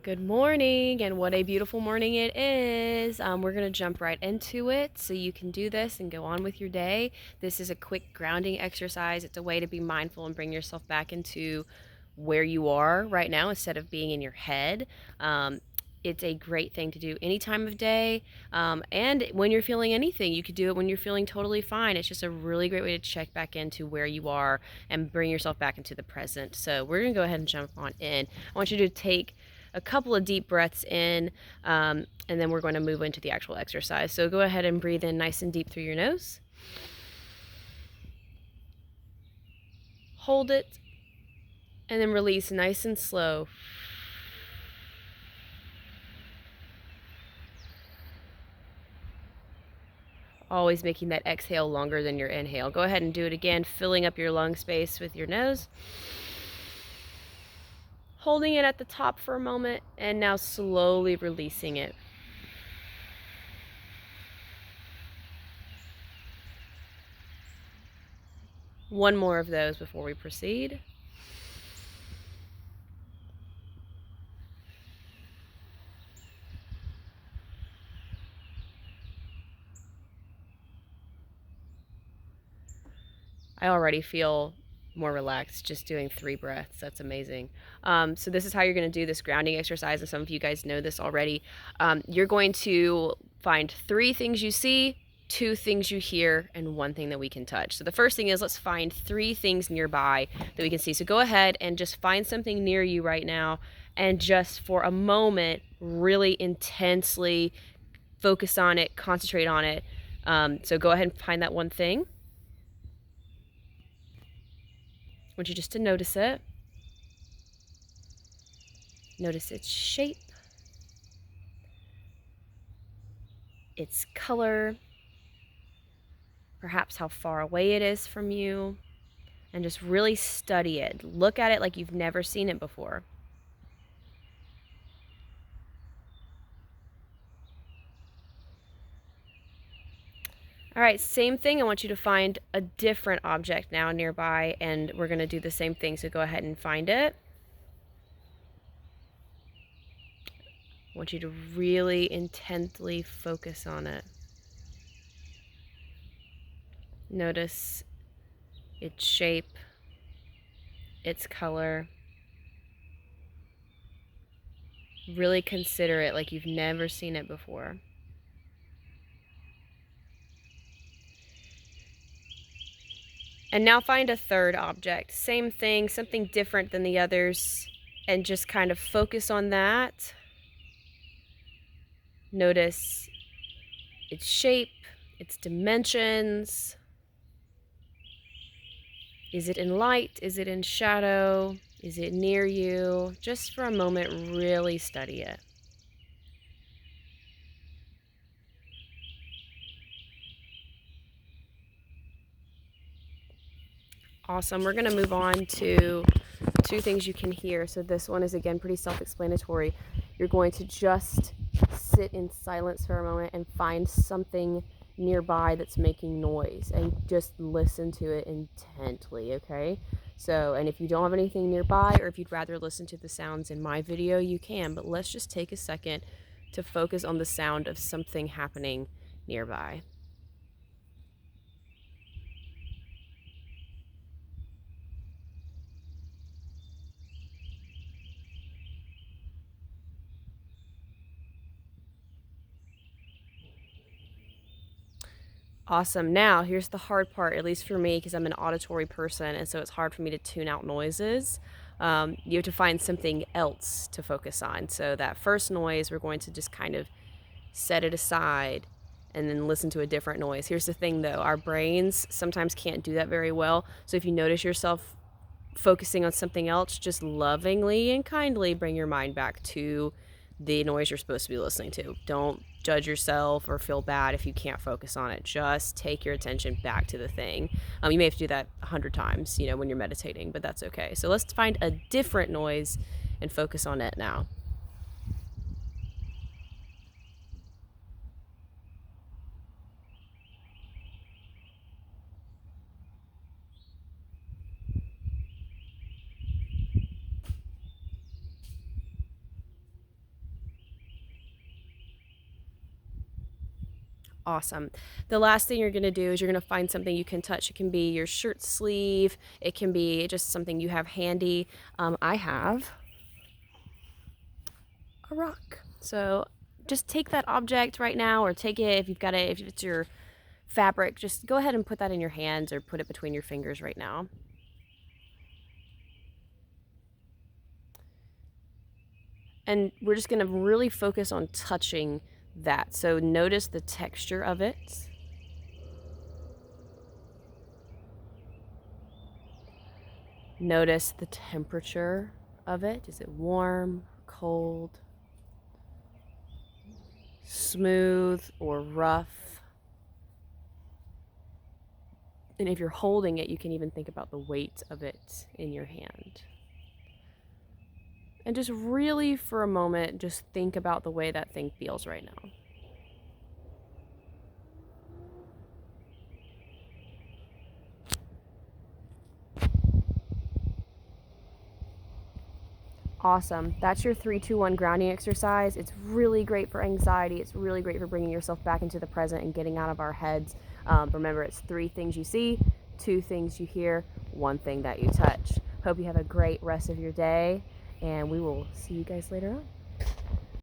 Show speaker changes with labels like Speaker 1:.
Speaker 1: Good morning, and what a beautiful morning it is. We're going to jump right into it so you can do this and go on with your day. This is a quick grounding exercise. It's a way to be mindful and bring yourself back into where you are right now instead of being in your head. It's a great thing to do any time of day. And when you're feeling anything, you could do it when you're feeling totally fine. It's just a really great way to check back into where you are and bring yourself back into the present. So we're going to go ahead and jump on in. I want you to take a couple of deep breaths in, and then we're going to move into the actual exercise. So go ahead and breathe in nice and deep through your nose. Hold it, and then release nice and slow. Always making that exhale longer than your inhale. Go ahead and do it again, filling up your lung space with your nose. Holding it at the top for a moment, and now slowly releasing it. One more of those before we proceed. I already feel more relaxed just doing 3 breaths. That's amazing. So this is how you're going to do this grounding exercise, and some of you guys know this already. You're going to find 3 things you see, 2 things you hear, and 1 thing that we can touch. So the first thing is, let's find 3 things nearby that we can see. So go ahead and just find something near you right now, and just for a moment really intensely focus on it, concentrate on it. So go ahead and find that 1 thing. I want you just to notice it. Notice its shape, its color, perhaps how far away it is from you, and just really study it. Look at it like you've never seen it before. All right, same thing. I want you to find a different object now nearby, and we're going to do the same thing. So go ahead and find it. I want you to really intently focus on it. Notice its shape, its color. Really consider it like you've never seen it before. And now find a third object. Same thing, something different than the others, and just kind of focus on that. Notice its shape, its dimensions. Is it in light? Is it in shadow? Is it near you? Just for a moment, really study it. Awesome. We're going to move on to 2 things you can hear. So this one is, again, pretty self-explanatory. You're going to just sit in silence for a moment and find something nearby that's making noise, and just listen to it intently, okay? So, and if you don't have anything nearby, or if you'd rather listen to the sounds in my video, you can, but let's just take a second to focus on the sound of something happening nearby. Awesome. Now, here's the hard part, at least for me, because I'm an auditory person, and so it's hard for me to tune out noises. You have to find something else to focus on. So that first noise, we're going to just kind of set it aside and then listen to a different noise. Here's the thing, though. Our brains sometimes can't do that very well. So if you notice yourself focusing on something else, just lovingly and kindly bring your mind back to the noise you're supposed to be listening to. Don't judge yourself or feel bad if you can't focus on it. Just take your attention back to the thing. You may have to do that 100 times, when you're meditating, but that's okay. So let's find a different noise and focus on it now. Awesome. The last thing you're going to do is you're going to find something you can touch. It can be your shirt sleeve. It can be just something you have handy. I have a rock. So just take that object right now, or take it if you've got it, if it's your fabric, just go ahead and put that in your hands or put it between your fingers right now. And we're just going to really focus on touching that. So notice the texture of it. Notice the temperature of it. Is it warm, cold, smooth, or rough? And if you're holding it, you can even think about the weight of it in your hand. And just really, for a moment, just think about the way that thing feels right now. Awesome. That's your 3-2-1 grounding exercise. It's really great for anxiety. It's really great for bringing yourself back into the present and getting out of our heads. Remember, it's 3 things you see, 2 things you hear, 1 thing that you touch. Hope you have a great rest of your day, and we will see you guys later on.